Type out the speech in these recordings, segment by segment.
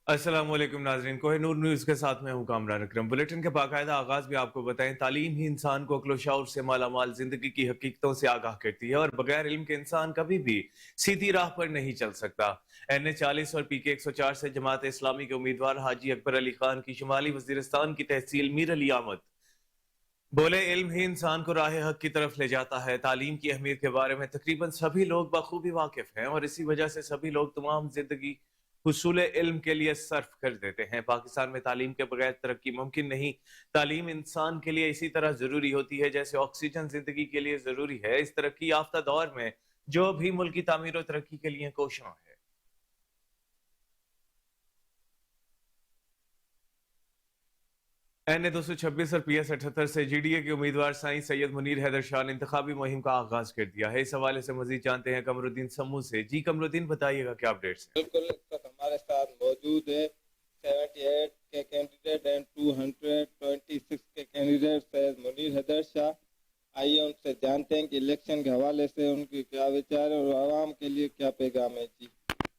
अस्सलाम वालेकुम नाजरीन, कोहिनूर न्यूज़ के साथ मैं हूं कामरान अकरम। बुलेटिन के बाकायदा आगाज भी आपको बताएं, तालीम ही इंसान को अक्ल व शऊर से मालामाल जिंदगी की हकीकतों से आगाह करती है और बगैर इल्म के इंसान कभी भी सीधी राह पर नहीं चल सकता। NA 40 और PK 104 से जमात इस्लामी के उम्मीदवार हाजी अकबर अली खान की शुमाली वजीरिस्तान की तहसील मीर अली आमद बोले, इल्म ही इंसान को राह हक की तरफ ले जाता है। तालीम की अहमियत के बारे में तकरीबन सभी लोग बखूबी वाकिफ हैं और इसी वजह से सभी लोग तमाम जिंदगी हुसूल इल्म के लिए सर्फ कर देते हैं। पाकिस्तान में तालीम के बगैर तरक्की मुमकिन नहीं। तालीम इंसान के लिए इसी तरह जरूरी होती है जैसे ऑक्सीजन जिंदगी के लिए जरूरी है। इस तरक्की याफ्ता दौर में जो भी मुल्क की तामीर और तरक्की के लिए कोशिश है। NA 226 और PS 78 से GDA के उम्मीदवार साईं सैयद मुनीर हैदर शाह ने इंतखाबी मुहिम का आगाज कर दिया है। इस हवाले से मजीद जानते हैं कमरुद्दीन समू से। जी कमरुद्दीन, बताइएगा क्या अपडेट्स हैं? बिल्कुल, इस वक्त हमारे साथ मौजूद है 78 के कैंडिडेट एंड 226 के कैंडिडेट सैयद मुनीर हैदर शाह। आइए उनसे जानते हैं कि इलेक्शन के हवाले से उनके क्या विचार है और आवाम के लिए क्या पैगाम है। जी,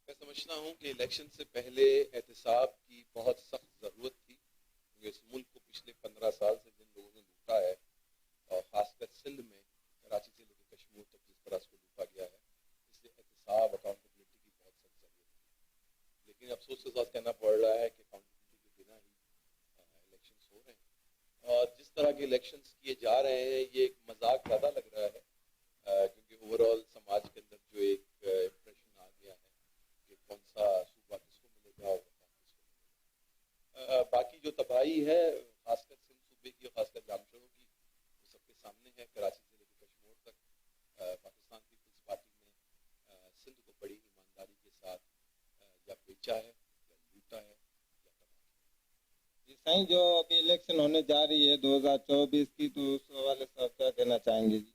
मैं समझता हूँ कि इलेक्शन से पहले एहतसाब की बहुत सख्त ज़रूरत थी, क्योंकि इस मुल्क को पिछले 15 साल से जिन लोगों ने लूटा है और ख़ासकर सिंध में कराची से लेकर कश्मीर तक जिस तरह से लूटा गया है, इसलिए एहतसाब अकाउंटेबिलिटी की बहुत सख्त ज़रूरत थी। लेकिन अफसोस के साथ कहना पड़ रहा है कि अकाउंटेबिलिटी के बिना ही इलेक्शन हो रहे हैं और जिस तरह के इलेक्शन किए जा रहे हैं ये एक मजाक ज़्यादा लग रहा है, क्योंकि ओवरऑल समाज के अंदर जो एक इम्प्रेशन आ गया है कि कौन सा सूबा किसको मिलेगा और कौन किसको मिलेगा। बाकी जो तबाही है खासकर सिंध सूबे की और खासकर जामशोरों की वो सबके सामने है। कराची से लेकर कश्मीर तक पाकिस्तान पीपल्स पार्टी ने सिंध को बड़ी ईमानदारी के साथ या बेचा है या लूटा है या तबाह किया। जी साईं, जो अभी इलेक्शन होने जा रही है 2024 की, तो उस हवाले से आप क्या कहना चाहेंगे? जी,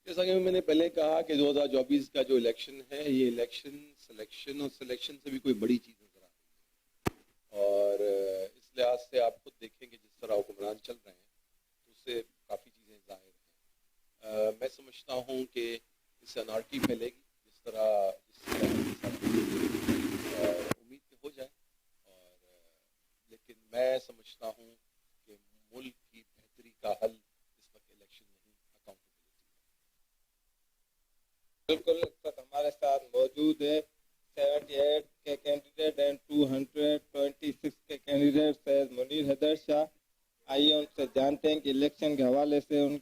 जैसा कि मैंने पहले कहा कि 2024 का जो इलेक्शन है ये इलेक्शन सिलेक्शन और सिलेक्शन से भी कोई बड़ी चीज़ नजर आ रही है और इस लिहाज से आप खुद देखेंगे जिस तरह हुक्मरान चल रहे हैं तो उससे काफ़ी चीज़ें ज़ाहिर हैं। मैं समझता हूँ कि इससे अनार्की फैलेगी जिस तरह उम्मीद के हो जाए और लेकिन मैं समझता हूँ कि मुल्क की बेहतरी का हल इस वक्त इलेक्शन नहीं, अकाउंटेबिलिटी है। बिल्कुल, इस वक्त हमारे साथ मौजूद है 78 के कैंडिडेट एंड 226 के कैंडिडेट सैयद मुनीर हैदर शाह। आइए उनसे जानते हैं कि इलेक्शन के हवाले से उन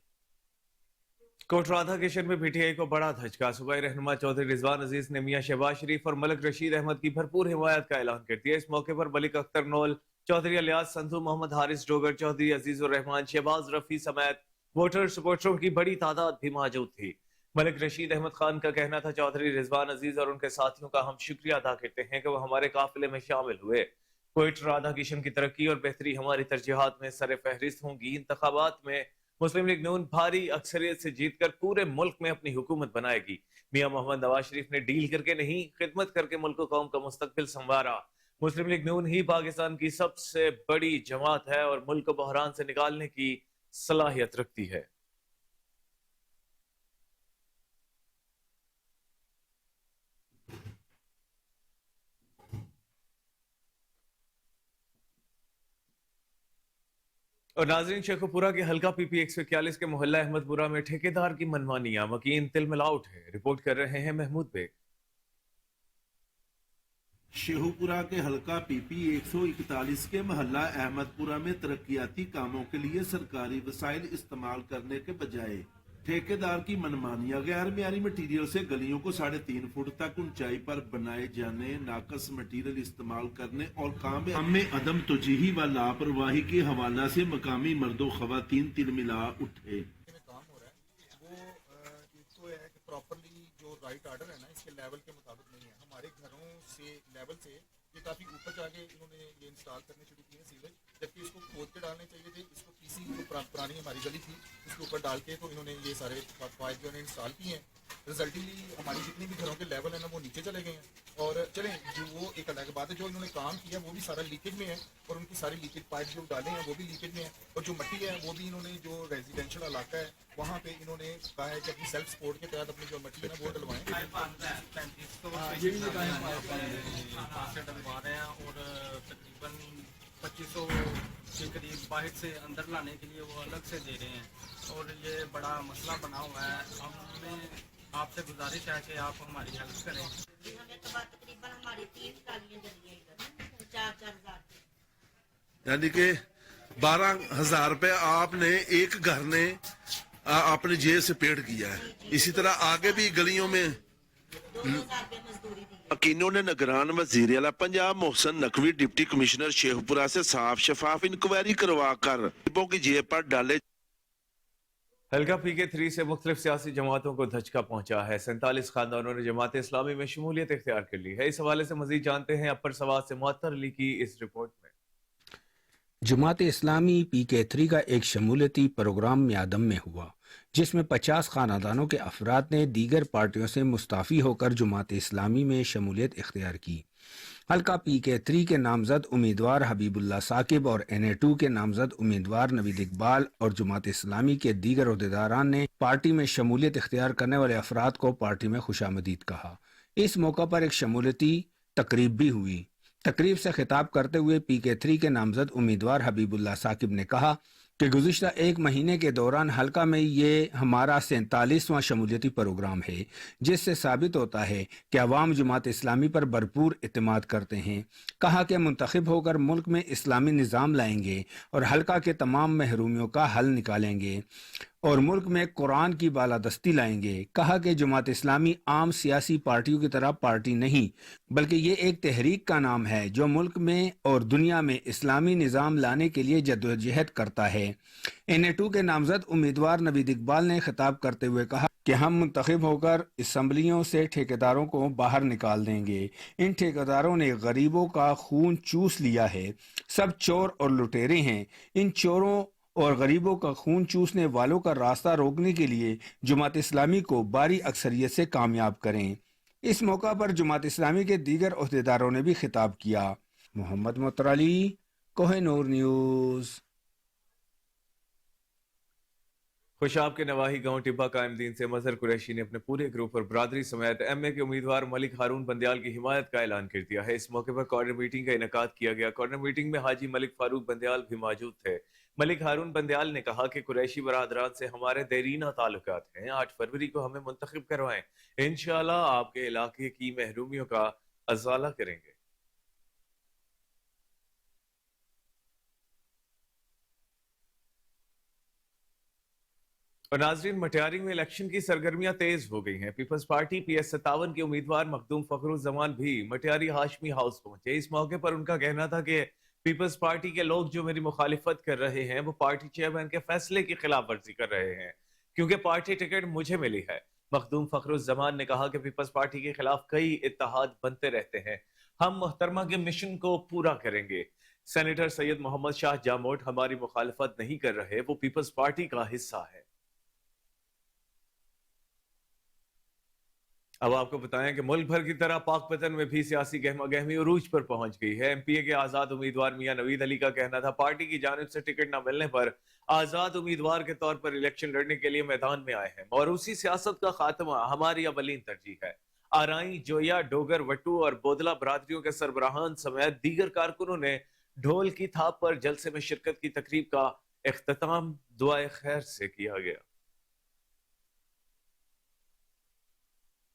कोटराधा किशन में PTI को बड़ा धचका। सूबाई रहनुमा चौधरी रिजवान अजीज ने मियां शहबाज शरीफ और मलिक रशीद अहमद की भरपूर हिमायत का ऐलान कर दिया। इस मौके पर मलिक अख्तर नोल, चौधरी अलियास संधू, मोहम्मद हारिस डोगर, चौधरी अजीजुर रहमान, शहबाज रफी समेत वोटर सपोर्टरों की बड़ी तादाद भी मौजूद थी। मलिक रशीद अहमद खान का कहना था, चौधरी रिजवान अजीज और उनके साथियों का हम शुक्रिया अदा करते हैं कि वो हमारे काफिले में शामिल हुए। कोयट राधा किशन की तरक्की और बेहतरी हमारी तरजीहात में सर फहरिस्त होंगी। इंतखाबात में मुस्लिम लीग नून भारी अक्सरियत से जीतकर पूरे मुल्क में अपनी हुकूमत बनाएगी। मियां मोहम्मद नवाज शरीफ ने डील करके नहीं, खिदमत करके मुल्क कौम का मुस्तकबिल संवारा। मुस्लिम लीग नून ही पाकिस्तान की सबसे बड़ी जमात है और मुल्क को बहरान से निकालने की सलाहियत रखती है। और नाजरीन, शेखोपुरा के हल्का PP 141 के मोहल्ला अहमदपुरा में ठेकेदार की मनमानियां मकीन तिलमिला उठे। रिपोर्ट कर रहे हैं महमूद बेग। शेखोपुरा के हल्का PP 141 के मोहल्ला अहमदपुरा में तरक्याती कामों के लिए सरकारी वसाइल इस्तेमाल करने के बजाय ठेकेदार की मनमानियां, गैर मियारी मटीरियल से गलियों को 3.5 फुट तक ऊंचाई पर बनाए जाने, नाकस मटीरियल इस्तेमाल करने और काम में अदम तोजीही व लापरवाही के हवाला से मकामी मर्दों खवातीन तिलमिला उठे। काम हो रहा है वो एक तो है कि प्रॉपरली जो राइट आर्डर है ना इसके लेवल के मुताबिक नहीं है। हमारे घरों से लेवल से ये काफ़ी ऊपर जाके इन्होंने ये इंस्टॉल करने शुरू किए सीवेज, जबकि इसको खोद के डालने चाहिए थे। इसको किसी जो पुरानी हमारी गली थी उसके ऊपर डाल के तो इन्होंने ये सारे पाइप जो है इंस्टॉल किए हैं। रिजल्टिवली हमारी जितनी भी घरों के लेवल है ना वो नीचे चले गए हैं। और चलें, जो वो एक अलग बात है, जो इन्होंने काम किया वो भी सारा लीकेज में है और उनकी सारी लीकेज पाइप जो डाले हैं वो भी लीकेज में है। और जो मट्टी है वो भी इन्होंने जो रेजिडेंशियल इलाका है वहाँ पे इन्होंने कहा है कि अपनी सेल्फ सपोर्ट के तहत अपनी जो मट्टी है ना वो डलवाएं। ये डलवा रहे हैं और 2500 के करीब बाहर से अंदर लाने के लिए वो अलग से दे रहे हैं और ये बड़ा मसला बना हुआ है। हमें आपसे गुजारिश है कि आप हमारी हेल्प करें। हमें तो बात तकरीबन हमारी 3 ट्रालियां जली हैं इधर 4-4 हज़ार। यानी कि 12,000 रुपए आपने एक घर ने अपनी जेब से पेड किया है। इसी तरह आगे भी गलियों में 2,000 रुपये मजदूरी दी। वकीलों ने निगरान वजीर आला पंजाब मोहसन नकवी डिप्टी कमिश्नर शेखपुरा से साफ शफाफ इंक्वायरी करवा कर गरीबों की जेब पर डाले। हल्का PK3 से मुख्तलिफ सियासी जमातों को धचका पहुंचा है। 47 खानदानों ने जमात इस्लामी में शमूलियत इख्तियार कर ली है। इस हवाले से मजीद जानते हैं अपर सवाद से मुअत्तर अली की इस रिपोर्ट में। जमात इस्लामी PK3 का एक शमूलियती प्रोग्राम म्यादम में हुआ, जिसमें 50 खानदानों के अफराद ने दीगर पार्टियों से मुस्ताफ़ी होकर जमात इस्लामी में शमूलियत इख्तियार की। हल्का PK3 के नामजद उम्मीदवार हबीबुल्लाह साकिब और NA2 के नामजद उम्मीदवार नवीद इकबाल और जमात इस्लामी के दीगर ओहदेदारान ने पार्टी में शमूलियत इख्तियार करने वाले अफराद को पार्टी में खुशामदीद कहा। इस मौका पर एक शमूलियती तकरीब भी हुई। तकरीब से खिताब करते हुए PK3 के नामजद उम्मीदवार हबीबुल्लाह साकिब ने कहा कि गुज़िश्ता एक महीने के दौरान हल्का में ये हमारा 47वां शमूलियती प्रोग्राम है, जिससे साबित होता है कि अवाम जमात इस्लामी पर भरपूर इत्मीनान करते हैं। कहा कि मुंतखब होकर मुल्क में इस्लामी निज़ाम लाएंगे और हल्का के तमाम महरूमियों का हल निकालेंगे और मुल्क में कुरान की बालादस्ती लाएंगे। कहा कि जमात इस्लामी आम सियासी पार्टियों की तरह पार्टी नहीं, बल्कि ये एक तहरीक का नाम है जो मुल्क में और दुनिया में इस्लामी निज़ाम लाने के लिए जद्दोजहद करता है। NA2 के नामजद उम्मीदवार नवीद इकबाल ने खिताब करते हुए कहा कि हम मुंतखब होकर असम्बलियों से ठेकेदारों को बाहर निकाल देंगे। इन ठेकेदारों ने गरीबों का खून चूस लिया है। सब चोर और लुटेरे हैं। इन चोरों और गरीबों का खून चूसने वालों का रास्ता रोकने के लिए जमात इस्लामी को भारी अक्सरियत से कामयाब करें। इस मौका पर जमात इस्लामी के दीगर ओहदेदारों ने भी खिताब किया। मोहम्मद मुअत्तर अली, कोहिनूर न्यूज़। खुशाब के नवाही गांव टिब्बा कायमदीन से मजहर कुरैशी ने अपने पूरे ग्रुप और बरादरी समेत MA के उम्मीदवार मलिक हारून बंदयाल की हिमायत का ऐलान कर दिया है। इस मौके पर कॉर्नर मीटिंग का इनेकाद किया गया। कॉर्नर मीटिंग में हाजी मलिक फारूक बंदयाल भी मौजूद थे। मलिक हारून बंदयाल ने कहा कि कुरैशी बरादरान से हमारे देरीना ताल्लुकात हैं। 8 फरवरी को हमें मुंतखब करवाएं, इंशाअल्लाह आपके इलाके की महरूमियों का अजाला करेंगे। और नाजरीन, मटियारी में इलेक्शन की सरगर्मियां तेज हो गई हैं। पीपल्स पार्टी PS57 के उम्मीदवार मखदूम फखरुज्जमान भी मटियारी हाशमी हाउस पहुंचे। इस मौके पर उनका कहना था कि पीपल्स पार्टी के लोग जो मेरी मुखालिफत कर रहे हैं वो पार्टी चेयरमैन के फैसले की खिलाफ वर्जी कर रहे हैं, क्योंकि पार्टी टिकट मुझे मिली है। मखदूम फखरुज्जमान ने कहा कि पीपल्स पार्टी के खिलाफ कई इत्तेहाद बनते रहते हैं, हम मोहतरमा के मिशन को पूरा करेंगे। सेनेटर सैयद मोहम्मद शाह जामोट हमारी मुखालिफत नहीं कर रहे, वो पीपल्स पार्टी का हिस्सा है। अब आपको बताएं कि मुल्क भर की तरह पाकपतन में भी सियासी गहमा गहमी उरूज पर पहुंच गई है। MPA के आजाद उम्मीदवार मियां नवीद अली का कहना था पार्टी की जानिब से टिकट न मिलने पर आजाद उम्मीदवार के तौर पर इलेक्शन लड़ने के लिए मैदान में आए हैं। मौरूसी सियासत का खात्मा हमारी अवलीन तरजीह है। आराई, जोया, डोगर, वट्टू और बोदला बरादरियों के सरबराहान समेत दीगर कारकुनों ने ढोल की थाप पर जलसे में शिरकत की तकरीब का इख्तिताम दुआए खैर से किया गया।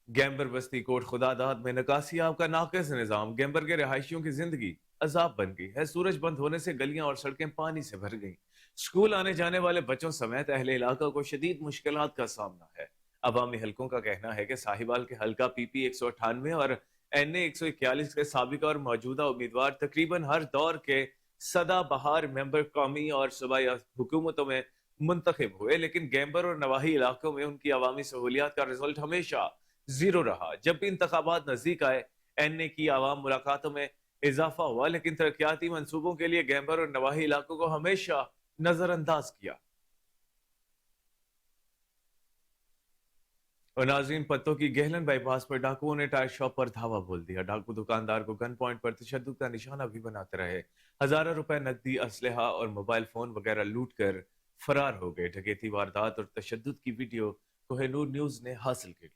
गैम्बर बस्ती कोट खुदादाद में नकासियाब का नाकिस निजाम गैम्बर के रिहायशियों की जिंदगी अजाब बन गई है। सूरज बंद होने से गलियां और सड़कें पानी से भर गईं। स्कूल आने जाने वाले बच्चों समेत अहले इलाका को शदीद मुश्किलात का सामना है। अवामी हलकों का कहना है कि साहिबाल के हल्का PP 198 और NA 141 के साबिका और मौजूदा उम्मीदवार तकरीबन हर दौर के सदा बहार मेंबर कौमी और सूबाई हुकूमतों में मुंतखब हुए, लेकिन गैम्बर और नवाही इलाकों में उनकी अवामी सहूलियात का रिजल्ट हमेशा जीरो रहा। जब भी इंतखाबात नजदीक आए, NA की आवाम मुलाकातों में इजाफा हुआ, लेकिन तरक्याती मंसूबों के लिए गैम्बर और नवाही इलाकों को हमेशा नजरअंदाज किया। और नाज़रीन, पत्तों की गहलन बाईपास पर डाकुओं ने टायर शॉप पर धावा बोल दिया। डाकू दुकानदार को गन पॉइंट पर तशद्दुद का निशाना भी बनाते रहे। हजारों रुपए नकदी, असलहा और मोबाइल फोन वगैरह लूट कर फरार हो गए। डकैती वारदात और तशद्दुद की वीडियो कोहिनूर न्यूज ने हासिल की।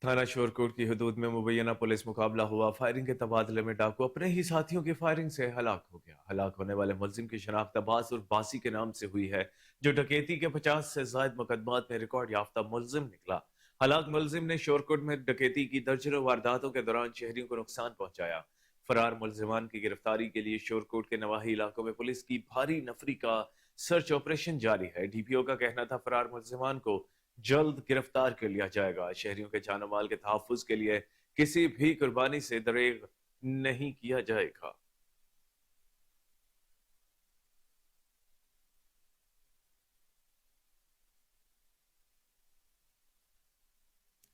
थाना शोरकोट की हदूद में मुबैना पुलिस मुकाबला हुआ। फायरिंग के तबादले में डाकू अपने ही साथियों की फायरिंग से हलाक हो गया। हलाक होने वाले मुलजिम की शनाख्त अब्बास और बासी के नाम से हुई है, जो डकैती के 50 से ज्यादा मुकदमात में रिकॉर्ड याफ्ता मुलजिम निकला। हलाक मुलजिम ने शोरकोट में डकैती की दर्जनों वारदातों के दौरान शहरियों को नुकसान पहुंचाया। फरार मुलजिमान की गिरफ्तारी के लिए शोरकोट के नवाही इलाकों में पुलिस की भारी नफरी का सर्च ऑपरेशन जारी है। डीपीओ का कहना था फरार मुलजिमान को जल्द गिरफ्तार कर लिया जाएगा। शहरियों के जान माल के तहफ्फुज के लिए किसी भी कुर्बानी से दरेग नहीं किया जाएगा।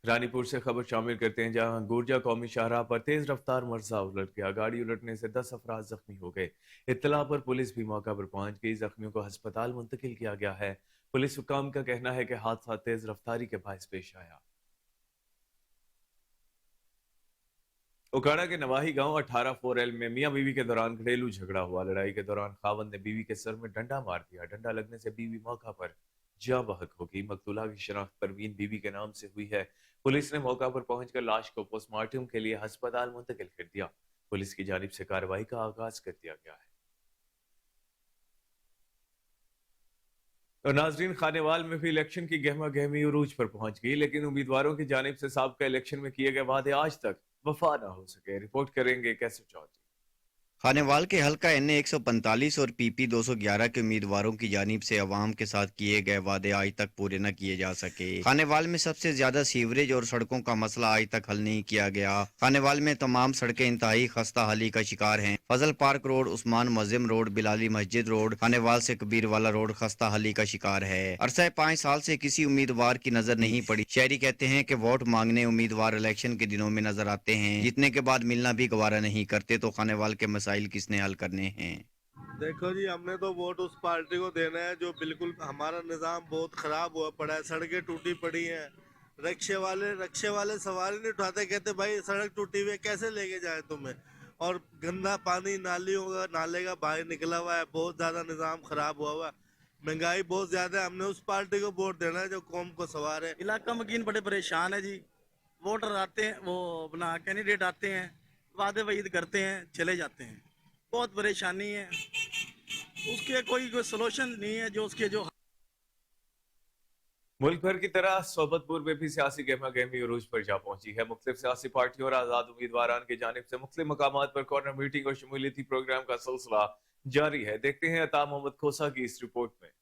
रानीपुर से खबर शामिल करते हैं, जहां गुर्जा कौमी शाहराह पर तेज रफ्तार मर्जा उलट गया। गाड़ी उलटने से 10 अफराद जख्मी हो गए। इत्तला पर पुलिस भी मौका पर पहुंच गई। जख्मियों को अस्पताल मुंतकिल किया गया है। पुलिस हुकाम का कहना है कि हादसा तेज रफ्तारी के बायस पेश आया। उकाड़ा के नवाही गांव 18-4L में मियां बीवी के दौरान घरेलू झगड़ा हुआ। लड़ाई के दौरान खावंद ने बीवी के सर में डंडा मार दिया। डंडा लगने से बीवी मौका पर जा बहक हो गई। मकतूला की शनाख्त परवीन बीवी के नाम से हुई है। पुलिस ने मौका पर पहुंचकर लाश को पोस्टमार्टम के लिए अस्पताल मुंतकिल कर दिया। पुलिस की जानिब से कार्रवाई का आगाज कर दिया गया है। और नाजरीन, खानेवाल में भी इलेक्शन की गहमा गहमी उरूज पर पहुंच गई, लेकिन उम्मीदवारों की जानिब से साबका इलेक्शन में किए गए वादे आज तक वफा न हो सके। रिपोर्ट करेंगे कैसे चौधरी। खानेवाल के हल्का NA 145 और PP 211 के उम्मीदवारों की जानिब से अवाम के साथ किए गए वादे आज तक पूरे न किए जा सके। खानेवाल में सबसे ज्यादा सीवरेज और सड़कों का मसला आज तक हल नहीं किया गया। खानेवाल में तमाम सड़कें इंतहाई खस्ता हाली का शिकार हैं। फजल park road, Usman Muazzim road, Bilali मस्जिद रोड, खानेवाल से कबीरवाला रोड खस्ता हाली का शिकार है। अरसा 5 साल से किसी उम्मीदवार की नजर नहीं पड़ी। शहरी कहते हैं कि वोट मांगने उम्मीदवार इलेक्शन के दिनों में नजर आते हैं, जीतने के बाद मिलना भी गवारा नहीं करते। तो खानेवाल के मसाइल किसने हल करने हैं? देखो जी, हमने तो वोट उस पार्टी को देना है जो बिल्कुल, हमारा निज़ाम बहुत ख़राब हुआ पड़ा है। सड़कें टूटी पड़ी हैं। रक्शे वाले सवारी नहीं उठाते, कहते भाई सड़क टूटी हुई है, कैसे लेके जाए तुम्हें। और गंदा पानी नाले का बाहर निकला हुआ है। बहुत ज़्यादा निज़ाम ख़राब हुआ है। महंगाई बहुत ज़्यादा है। हमने उस पार्टी को वोट देना है जो कौम को सवार है। इलाका मकीन बड़े परेशान है जी। वोटर आते हैं, वो अपना कैंडिडेट आते हैं, वादे वईद करते हैं, चले जाते हैं। बहुत परेशानी है, उसके कोई सलूशन नहीं है। जो मुल्क भर की तरह सोबतपुर में भी सियासी गहमा गहमी उरूज पर जा पहुंची है। मुख्तलिफ सियासी पार्टियों और आजाद उम्मीदवारान की जानिब से मुख्तलिफ मकामात पर कॉर्नर मीटिंग और शमूलियती प्रोग्राम का सिलसिला जारी है। देखते हैं अता मोहम्मद खोसा की इस रिपोर्ट में।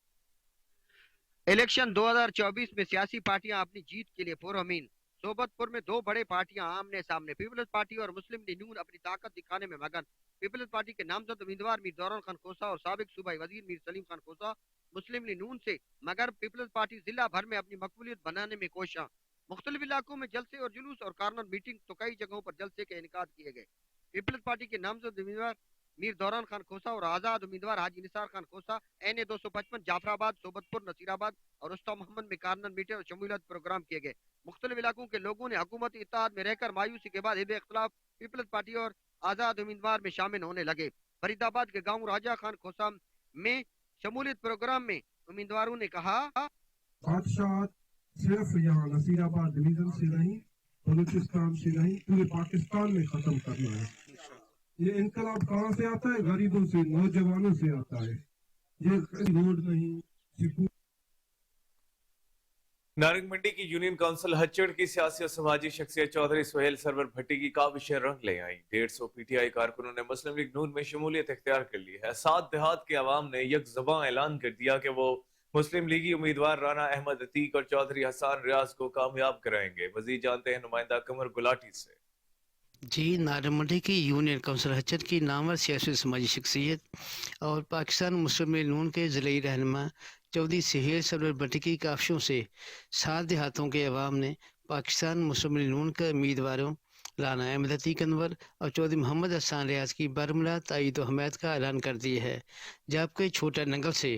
इलेक्शन 2024 में सियासी पार्टियां अपनी जीत के लिए पुरअमीन। सोबतपुर में 2 बड़े पार्टियां आमने सामने। पीपल्स पार्टी और मुस्लिम लीग नून अपनी ताकत दिखाने में मगन। पीपल्स पार्टी के नामजद उम्मीदवार मीर दौरान खान खोसा और साबिक सूबाई वजीर मीर सलीम खान खोसा मुस्लिम लीग नून से, मगर पीपल्स पार्टी जिला भर में अपनी मकबूलियत बनाने में कोशिश। मुख्तलिफ इलाकों में जलसे और जुलूस और कॉर्नर मीटिंग तो कई जगहों पर जलसे के इनेकाद किए गए। पीपल्स पार्टी के नामजद उम्मीदवार मीर दौरान खान खोसा और आजाद उम्मीदवार हाजी निसार खान खोसा NA 255 जाफराबाद, सोबतपुर, नसीराबाद और उस्ता मोहम्मद में कॉर्नर मीटिंग और शमूलियत प्रोग्राम किए गए। मुख्तलिफ इलाकों के लोगों ने हुकूमती इत्तेहाद में रहकर मायूसी के बाद हिब इख्तिलाफ पीपल्स पार्टी और आजाद उम्मीदवार में शामिल होने लगे। फरीदाबाद के गाँव राजा खान खोसा में शमूलियत प्रोग्राम में उम्मीदवारों ने कहा, बादशाहत सिर्फ यहाँ नसीराबाद डिवीजन से नहीं, बलूचिस्तान से नहीं, पूरे पाकिस्तान में खत्म करना है। ये इनकलाब कहाँ से आता है? गरीबों से, नौजवानों से आता है। ये रोड नहीं। नारंग मंडी की यूनियन काउंसिल हच्चड़ की सियासी और समाजी शख्सियत चौधरी सुहेल सरवर भट्टी की काविशें रंग ले आई। 150 PTI कारकुनों ने मुस्लिम लीग नून में शमूलियत इख्तियार कर ली है। 7 देहात के अवाम ने यकजुबां ऐलान कर दिया कि वो मुस्लिम लीगी उम्मीदवार राना अहमद अतीक और चौधरी हसान रियाज को कामयाब कराएंगे। मजीद जानते हैं नुमाइंदा कमर गुलाटी से। जी, नारंग मंडी की यूनियन काउंसिल हच्चड़ की नामवर सियासी समाजी शख्सियत और पाकिस्तान मुस्लिम लीग नून के ज़िलाई रहनुमा चौधरी सुहेल सरवर भट्टी की काविशों से 7 देहातों के अवाम ने पाकिस्तान मुस्लिम लीग नून के उम्मीदवारों राना अहमद अतीक अनवर और चौधरी मोहम्मद हसान रियाज की बरमला तायीद व हमायत का ऐलान कर दिया है। जबकि छोटा नंगल से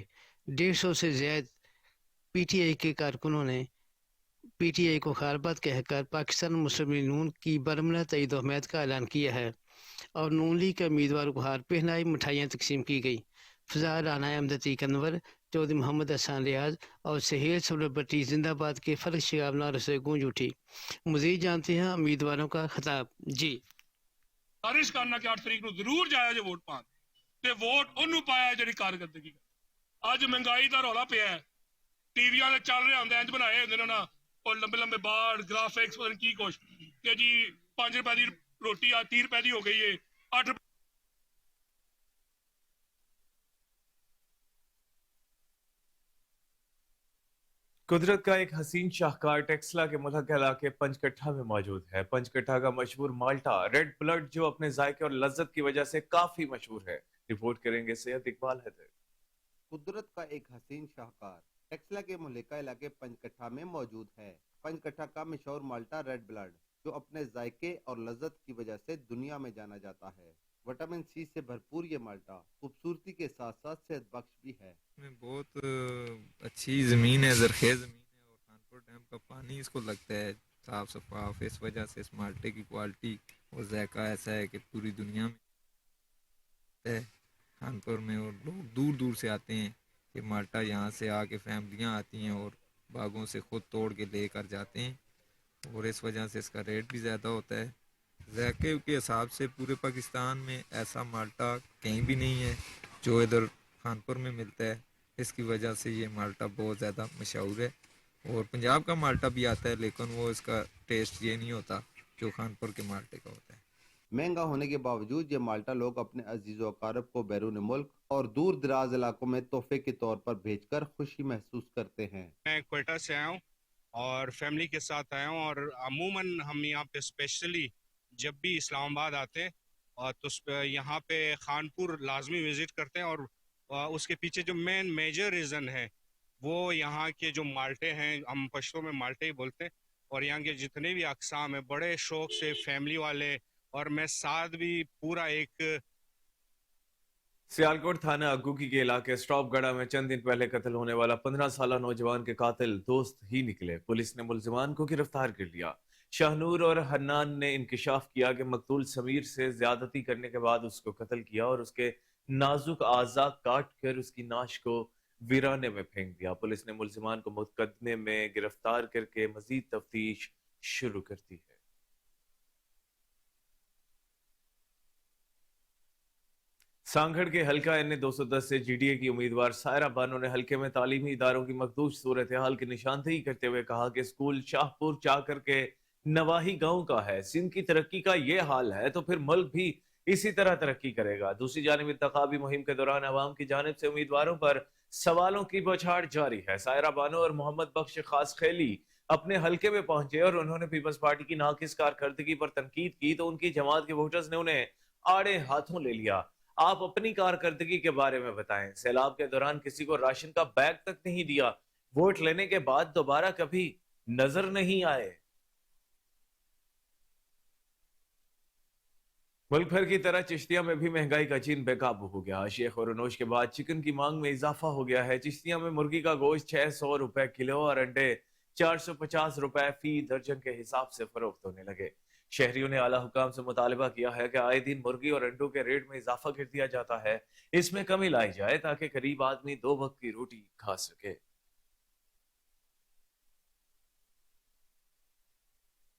150 से ज़्यादा PTI के कारकुनों ने PTI को खारबात कहकर पाकिस्तान मुस्लिम लीग नून की बरमला तायीद व हमायत का ऐलान किया है और नून लीग के उम्मीदवारों को हार पहनाई, मिठाइयाँ तकसीम की गई। फ़िज़ा राना अहमद अतीक अनवर चौधरी मोहम्मद हसन रियाज और सहेल सरोवर भट्टी जिंदाबाद के फर्क शिगाब नारों से गूंज उठी। मजीद जानते हैं उम्मीदवारों का खिताब। जी गुजारिश करना कि 8 तरीक ਨੂੰ ਜ਼ਰੂਰ ਜਾਇਆ ਜੇ ਵੋਟ ਪਾਣ ਤੇ ਵੋਟ ਉਹਨੂੰ ਪਾਇਆ ਜਿਹੜੀ ਕਾਰਗਰਦਗੀ ਕਰ। ਅੱਜ ਮਹਿੰਗਾਈ ਦਾ ਰੌਲਾ ਪਿਆ ਹੈ, ਟੀਵੀਆਂ ਤੇ ਚੱਲ ਰਿਹਾ ਹੁੰਦਾ ਇੰਜ ਬਣਾਏ ਹੁੰਦੇ ਨੇ ਨਾ ਉਹ ਲੰਬੇ ਲੰਬੇ ਬਾੜ ਗ੍ਰਾਫਿਕਸ ਪਤਾ ਕੀ ਕੁਛ ਕਿ ਜੀ 5 ਰੁਪਏ ਦੀ ਰੋਟੀ ਆ 30 ਰੁਪਏ ਦੀ ਹੋ ਗਈ ਏ 8 कुदरत का एक हसीन शाहकार टेक्सला के मुल्क इलाके पंचकट्ठा में मौजूद है। पंचकट्ठा का मशहूर माल्टा रेड ब्लड जो अपने जायके और लज्जत की वजह से काफी मशहूर है। रिपोर्ट करेंगे सैयद इकबाल हैदर। कुदरत का एक हसीन शाहकार टेक्सला के मुल्का इलाके पंचकट्ठा में मौजूद है। पंचकट्ठा का मशहूर माल्टा रेड ब्लड जो अपने जायके और लज्जत की वजह से दुनिया में जाना जाता है। विटामिन सी से भरपूर ये माल्टा खूबसूरती के साथ साथ सेहत बख्श भी है। बहुत अच्छी ज़मीन है, ज़रख़ेज़ ज़मीन है और खानपुर डैम का पानी इसको लगता है साफ शफाफ। इस वजह से इस माल्टे की क्वालिटी और जायका ऐसा है कि पूरी दुनिया में है खानपुर में, और लोग दूर दूर से आते हैं। ये माल्टा यहाँ से आके फैमिलियाँ आती हैं और बागों से ख़ुद तोड़ के लेकर जाते हैं, और इस वजह से इसका रेट भी ज़्यादा होता है। जायके के हिसाब से पूरे पाकिस्तान में ऐसा माल्टा कहीं भी नहीं है जो इधर खानपुर में मिलता है। इसकी वजह से ये माल्टा बहुत ज़्यादा मशहूर है। और पंजाब का माल्टा भी आता है लेकिन वो इसका टेस्ट ये नहीं होता जो खानपुर के माल्टे का होता है। महंगा होने के बावजूद ये माल्टा लोग अपने अजीज़ अकारब को बैरून मुल्क और दूर दराज इलाकों में तोहफे के तौर पर भेजकर खुशी महसूस करते हैं। मैं क्वेटा से आया हूँ और फैमिली के साथ आया हूँ, और अमूमन हम यहाँ पे स्पेशली जब भी इस्लामाबाद आते हैं और तो यहाँ पे खानपुर लाजमी विजिट करते हैं। और उसके पीछे जो मेजर रीज़न है वो यहाँ के जो माल्टे हैं, हम पश्तो में माल्टे ही बोलते हैं, और यहाँ के जितने भी अकसाम है बड़े शौक से फैमिली वाले और मैं साथ भी पूरा एक सियालकोट थाना अग्गूकी के इलाके स्टॉपगढ़ा में चंद दिन पहले कत्ल होने वाला 15 साला नौजवान के कातिल दोस्त ही निकले। पुलिस ने मुलजिमान को गिरफ्तार कर लिया। शाहनूर और हन्नान ने इंकिशाफ किया कि मकतूल समीर से ज्यादती करने के बाद उसको कत्ल किया और उसके नाजुक आज़ा काट कर उसकी नाश को वीराने में फेंक दिया। पुलिस ने मुलजिमान को मुकदमे में गिरफ्तार करके मजीद तफ्तीश शुरू कर दी है। सांगड़ के हल्का एन 210 से जीडीए की उम्मीदवार सायरा बानो ने हल्के में तालीमी इदारों की मखदूश सूरत हाल की निशानदेही करते हुए कहा कि स्कूल शाहपुर चाकर के नवाही गांव का है। सिंध की तरक्की का ये हाल है तो फिर मुल्क भी इसी तरह तरक्की करेगा। दूसरी जानिब इंतखाबी मुहिम के दौरान अवाम की जानिब से उम्मीदवारों पर सवालों की बौछार जारी है। सायरा बानो और मोहम्मद बख्श खास खेली अपने हल्के में पहुंचे और उन्होंने पीपल्स पार्टी की नाकिस कारकर्दगी पर तनकीद की तो उनकी जमात के वोटर्स ने उन्हें आड़े हाथों ले लिया। आप अपनी कारकर्दगी के बारे में बताएं। सैलाब के दौरान किसी को राशन का बैग तक नहीं दिया, वोट लेने के बाद दोबारा कभी नजर नहीं आए। मुल्क भर की तरह चिश्तिया में भी महंगाई का चीन बेकाबू हो गया। शेख और अनोश के बाद चिकन की मांग में इजाफा हो गया है। चिश्तिया में मुर्गी का गोश्त 600 रुपए किलो और अंडे 450 रुपए फी दर्जन के हिसाब से फरोख्त होने लगे। शहरियों ने आला हुकाम से मुतालबा किया है कि आए दिन मुर्गी और अंडों के रेट में इजाफा कर दिया जाता है, इसमें कमी लाई जाए ताकि गरीब आदमी 2 वक्त की रोटी खा सके।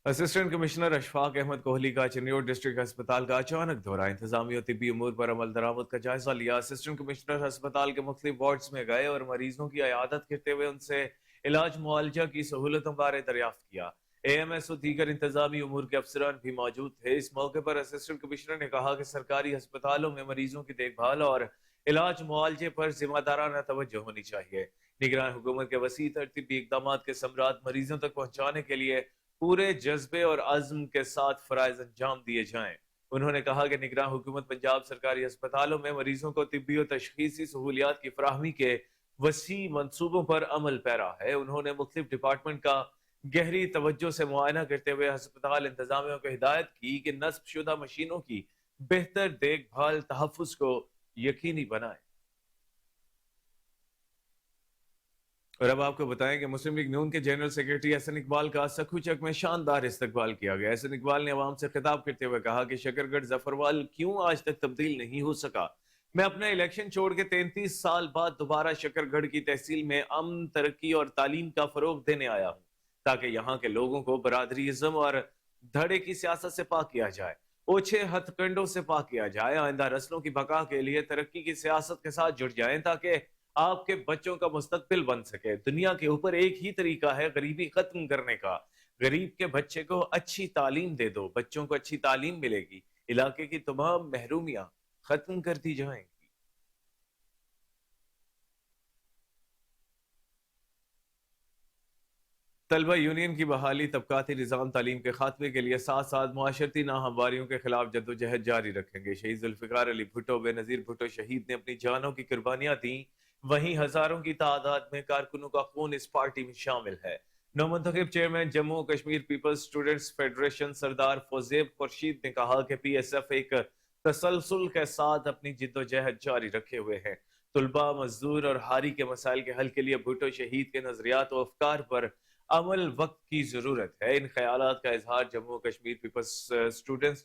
असिस्टेंट कमिश्नर अशफाक अहमद कोहली का चिन्नौर डिस्ट्रिक्ट अस्पताल का अचानक दौरा। इंतजामी और तिब्बी उमूर पर अमल दरामद का जायजा लिया। असिस्टेंट कमिश्नर अस्पताल के मुख्तलिफ वार्ड्स में गए और मरीजों की इयादत करते हुए उनसे इलाज मुआलजा की सहूलतों बारे दरियाफ्त किया। AMS और दीगर इंतजामी उमूर के अफसरान भी मौजूद थे। इस मौके पर असिस्टेंट कमिश्नर ने कहा कि सरकारी अस्पतालों में मरीजों की देखभाल और इलाज मुआलजे पर जिम्मेदाराना तवज्जो होनी चाहिए। निगरान हुकूमत के वसी तर तिब्बी इक़दाम के समरात मरीजों तक पहुंचाने के लिए पूरे जज्बे और अज़्म के साथ फराइज अंजाम दिए जाएं। उन्होंने कहा कि निगरान हुकूमत पंजाब सरकारी अस्पतालों में मरीजों को तिब्बी और तशखीसी सहूलियात की फराहमी के वसी मंसूबों पर अमल पैरा है। उन्होंने मुख्तलिफ डिपार्टमेंट का गहरी तवज्जो से मुआयना करते हुए अस्पताल इंतजामियों को हिदायत की कि नस्ब शुदा मशीनों की बेहतर देखभाल तहफ़्फ़ुज़ को यकीनी बनाए। और अब आपको बताएं कि मुस्लिम लीग नून के जनरल सेक्रेटरी एहसन इकबाल का सखूचक में शानदार इस्तकबाल किया गया। एहसन इकबाल ने अवाम से खिताब करते हुए कहा कि शकरगढ़ जफरवाल क्यों आज तक तब्दील नहीं हो सका। मैं अपना इलेक्शन छोड़ के 33 साल बाद दोबारा शकरगढ़ की तहसील में अमन, तरक्की और तालीम का फरोग देने आया हूँ, ताकि यहाँ के लोगों को बरादरीज़म और धड़े की सियासत से पाक किया जाए, ओछे हथकंडों से पाक किया जाए, आइंदा नस्लों की बका के लिए तरक्की की सियासत के साथ जुड़ जाएं, ताकि आपके बच्चों का मुस्तकबिल बन सके। दुनिया के ऊपर एक ही तरीका है गरीबी खत्म करने का, गरीब के बच्चे को अच्छी तालीम दे दो, बच्चों को अच्छी तालीम मिलेगी, इलाके की तमाम महरूमियां खत्म कर दी जाएंगी। तलबा यूनियन की बहाली, तबकाती निज़ाम तालीम के खात्मे के लिए साथ साथ मुआशरती नाहमवारियों के खिलाफ जद्दोजहद जारी रखेंगे। शहीद जुल्फ़िकार अली भुट्टो, बेनज़ीर भुट्टो शहीद ने अपनी जानों की कुर्बानियां दी, वहीं हजारों की तादाद में कारकुनों का खून इस पार्टी में शामिल है। नौमंतखब chairman Jammu Kashmir peoples students federation Sardar फौजेब खुर्शीद ने कहा कि PSF एक तसलसल के साथ अपनी जिद्दोजहद जारी रखे हुए हैं। तुलबा, मजदूर और हारी के मसाइल के हल के लिए भुट्टो शहीद के नजरियात और अफकार पर अमल वक्त की जरूरत है। इन ख्यालात का इजहार Jammu Kashmir peoples students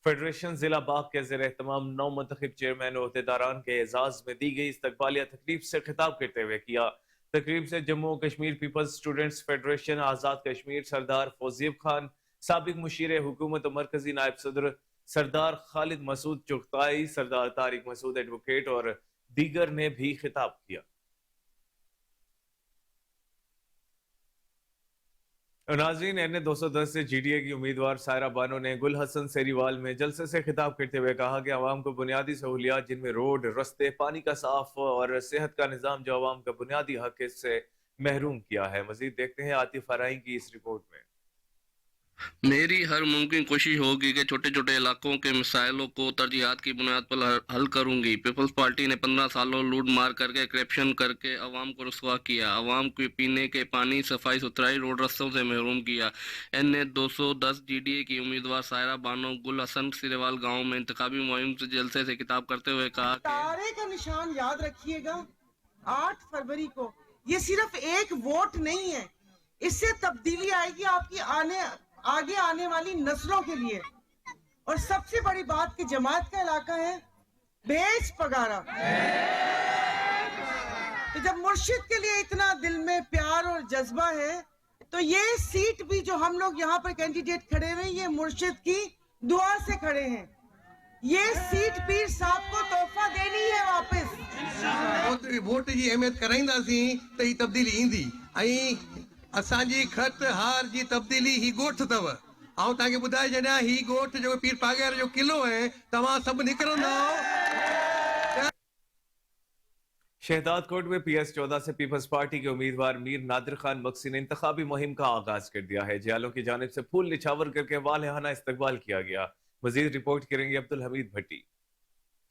federation जिला बाग के ज़ेर एहतमाम नौमंतखब चेयरमैन और अहदेदारान के एजाज में दी गई इस्तकबालिया तकरीब से खिताब करते हुए किया। तकरीब से Jammu Kashmir peoples students federation Azad Kashmir Sardar फौजिब खान, साबिक मुशीर हुकूमत और मरकजी नायब सदर सरदार खालिद मसूद चुगताई, सरदार तारिक मसूद एडवोकेट और दीगर ने भी खिताब किया। नाज़रीन, NA 210 से GDA की उम्मीदवार सायरा बानो ने गुल हसन सेरीवाल में जलसे से खिताब करते हुए कहा कि आवाम को बुनियादी सहूलियात जिनमें रोड, रस्ते, पानी का साफ और सेहत का निज़ाम जो आवाम का बुनियादी हक है, इससे महरूम किया है। मजीद देखते हैं आतिफ फराई की इस रिपोर्ट में। मेरी हर मुमकिन कोशिश होगी कि छोटे छोटे इलाकों के मसाइलों को तरजीहात की बुनियाद पर हल करूंगी। पीपल्स पार्टी ने 15 सालों लूट मार करके करप्शन करके अवाम को रुसवा किया, अवाम को पीने के पानी, सफाई सुथराई, रोड रस्तों से महरूम किया। NA 210 GDA की उम्मीदवार सायरा बानो गुल हसन सिरेवाल गाँव में इंतखाबी मुहिम से जलसे से खिताब करते हुए कहा, तारे का निशान याद रखिएगा 8 फरवरी को। ये सिर्फ एक वोट नहीं है, इससे तब्दीली आएगी आपकी आगे आने वाली नस्लों के लिए। और सबसे बड़ी बात कि जमात का इलाका है बेच पगारा। तो जब मुर्शिद के लिए इतना दिल में प्यार और जज्बा है, तो ये सीट भी जो हम लोग यहाँ पर कैंडिडेट खड़े हुए, ये मुर्शिद की दुआ से खड़े हैं। ये सीट पीर साहब को तोहफा देनी है वापस। वोट जी अहमियत कराईंदासीं त ही तब्दीली ईंदी। ऐं असांजी खत हार जी तब्दीली ही ॻोठ अथव। ऐं तव्हांखे ॿुधाए छॾियां, ही ॻोठ जो पीर पागेर जो किलो है, तव्हां सभु निकिरंदा। शहदाद कोट में PS14 से पीपल्स पार्टी के उम्मीदवार मीर नादिर खान मक्सी ने इंतखाबी मुहिम का आगाज कर दिया है। जियालों की जानिब से फूल निछावर करके वालहाना इस्तकबाल किया गया। मजीद रिपोर्ट करेंगे अब्दुल हमीद भट्टी।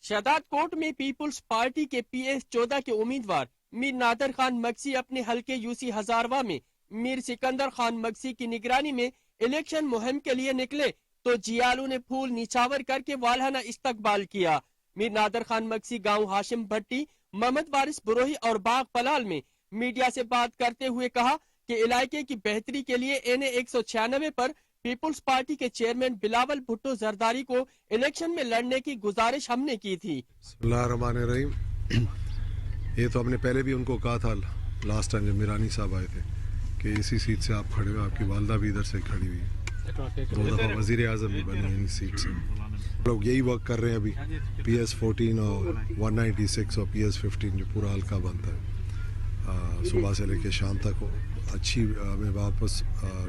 शहदाद कोट में पीपल्स पार्टी के PS14 के उम्मीदवार मीर नादिर खान मक्सी अपने हल्के UC हजारवा में मीर सिकंदर खान मक्सी की निगरानी में इलेक्शन मुहिम के लिए निकले, तो जियालू ने फूल निछावर करके वालहाना इस्तकबाल किया। मीर नादिर खान मक्सी गांव हाशिम भट्टी, मोहम्मद वारिस बुरोही और बाग पलाल में मीडिया से बात करते हुए कहा कि इलाके की बेहतरी के लिए NA 196 पर पीपल्स पार्टी के चेयरमैन बिलावल भुट्टो जरदारी को इलेक्शन में लड़ने की गुजारिश हमने की थी। ये तो हमने पहले भी उनको कहा था लास्ट टाइम जब मिरानी साहब आए थे कि इसी सीट से आप खड़े हो, आपकी वालदा भी इधर से खड़ी हुई है, 2 दफ़ा वज़ीर आज़म भी बनी है इस सीट से। लोग यही वर्क कर रहे हैं अभी। PS14 और 196 और PS15 जो पूरा हल्का बनता है, सुबह से लेकर शाम तक हो, अच्छी हमें वापस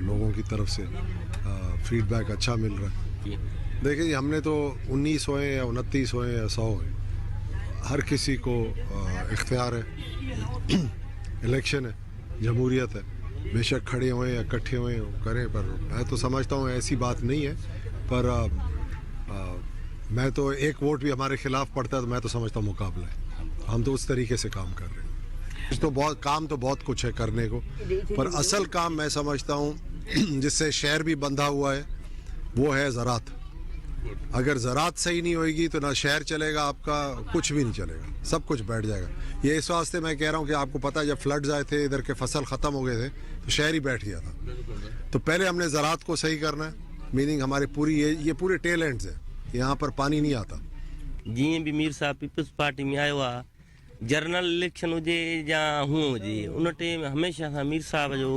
लोगों की तरफ से फीडबैक अच्छा मिल रहा है। देखिए, हमने तो 19 होए या 29 होए या 100 होए, हर किसी को इख्तियार है। इलेक्शन है, जमहूरियत है, बेशक खड़े हुए या इकट्ठे हुए करें। पर मैं तो समझता हूँ ऐसी बात नहीं है। पर मैं तो एक वोट भी हमारे खिलाफ पड़ता है तो मैं तो समझता हूँ मुकाबला है। हम तो उस तरीके से काम कर रहे हैं। तो बहुत कुछ है करने को, पर असल काम मैं समझता हूँ जिससे शहर भी बंधा हुआ है वो है ज़रात। अगर ज़रात सही नहीं होएगी तो ना शहर चलेगा, आपका कुछ भी नहीं चलेगा, सब कुछ बैठ जाएगा। ये इस वास्ते मैं कह रहा हूँ कि आपको पता है जब फ्लड्स आए थे, इधर के फसल ख़त्म हो गए थे, तो शहर ही बैठ गया था। तो पहले हमने ज़रात को सही करना है, मीनिंग हमारे ये पूरे टेल एंड्स है, यहाँ पर पानी नहीं आता, जीअं बि मीर साहब पीपल्स पार्टी में आयो आहे जनरल इलेक्शन हुजे या हूअं हुजे उन टाइम हमेशह असां मीर साहब जो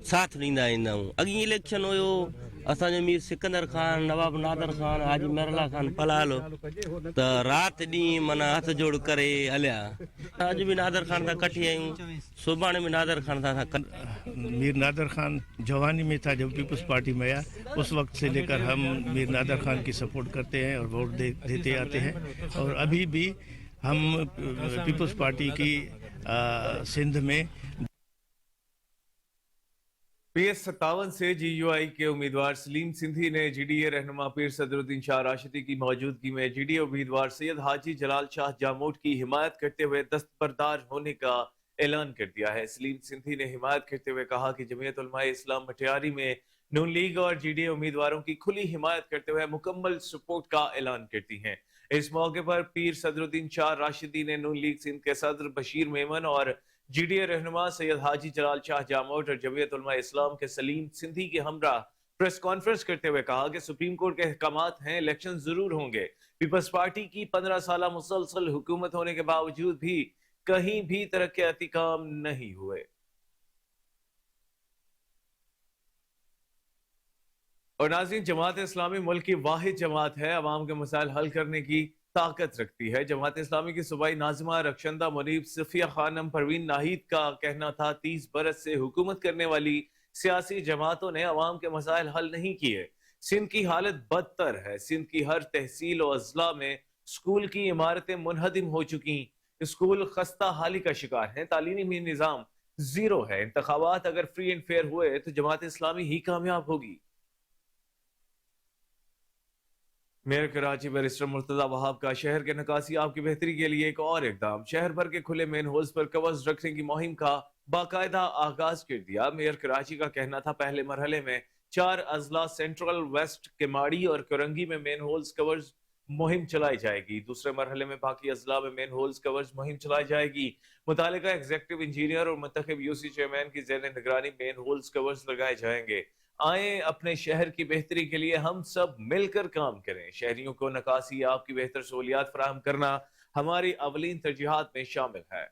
साथ ॾींदा ईंदा आहियूं। अॻी इलेक्शन हुयो असांजो मीर सिकंदर ख़ान, नवाब नादर ख़ान, हाजी मेरला ख़ान पलाल त राति ॾींहुं माना हथ जोड़ करे हलिया। अॼु बि नादर ख़ान सां कठी आहियूं, सुभाणे बि नादर ख़ान सां मीर नादर खान जवानी में था जब पीपल्स पार्टी में आया, उस वक्त से लेकर हम मीर नादर खान की सपोर्ट करते हैं और वोट देते आते हैं और अभी भी हम पीपल्स पार्टी की सिंध में PS57 से GUI के उम्मीदवार सलीम सिंधी ने GDA रहनुमा पीर सदरुद्दीन शाह राशिदी की मौजूदगी में GDA उम्मीदवार सैयद हाजी जलाल शाह जामोट की हिमायत करते हुए दस्तबरदार होने का ऐलान कर दिया है। सलीम सिंधी ने हिमायत करते हुए कहा कि जमीयत उलमा इस्लाम भटियारी में नून लीग और GDA उम्मीदवारों की खुली हिमायत करते हुए मुकम्मल सपोर्ट का ऐलान करती हैं। इस मौके पर पीर सदरुद्दीन शाह राशिदी ने नून लीग सिंध के सदर बशीर मेमन और GDA रहनुमा सैयद हाजी जलाल शाह जामोट और जमीयत उलमा इस्लाम के सलीम सिंधी के हमरा प्रेस कॉन्फ्रेंस करते हुए कहा कि सुप्रीम कोर्ट के अहकामात हैं, इलेक्शन जरूर होंगे। पीपल्स पार्टी की 15 साल मुसलसल हुकूमत होने के बावजूद भी कहीं भी तरक्याती काम नहीं हुए। और नाज़रीन, जमात इस्लामी मुल्क की वाहिद जमात है, अवाम के मसाइल हल करने की ताकत रखती है। जमात इस्लामी की सूबाई नाज़िमा रक्षंदा मुनीब सफिया खानम परवीन नाहिद का कहना था 30 बरस से हुकूमत करने वाली सियासी जमातों ने अवाम के मसाइल हल नहीं किए। सिंध की हालत बदतर है। सिंध की हर तहसील और अजला में स्कूल की इमारतें मुनहदिम हो चुकी, स्कूल खस्ता हाली का शिकार हैं, तालीमी निज़ाम जीरो है। इंतखाबात अगर फ्री एंड फेयर हुए तो जमात इस्लामी ही कामयाब होगी। मेयर कराची बैरिस्टर मुर्तजा वहाब का शहर के नकासी आपकी बेहतरी के लिए एक और इकदाम। शहर भर के खुले मेन होल्स पर कवर्स रखने की मुहिम का बाकायदा आगाज कर दिया। मेयर कराची का कहना था पहले मरहले में 4 अजला सेंट्रल, वेस्ट, केमाड़ी और करंगी में मेन होल्स कवर्स मुहिम चलाई जाएगी। दूसरे मरहले में बाकी अजला में मेन होल्स कवर्स मुहिम चलाई जाएगी। मुतालिका एग्जीक्यूटिव इंजीनियर और मुंतखब यूसी चेयरमैन की ज़ेर निगरानी मेन होल्स कवर्स लगाए जाएंगे। आए अपने शहर की बेहतरी के लिए हम सब मिलकर काम करें। शहरियों को नकासी आपकी बेहतर सहूलियात फराहम करना हमारी अवलीन तरजीहात में शामिल है।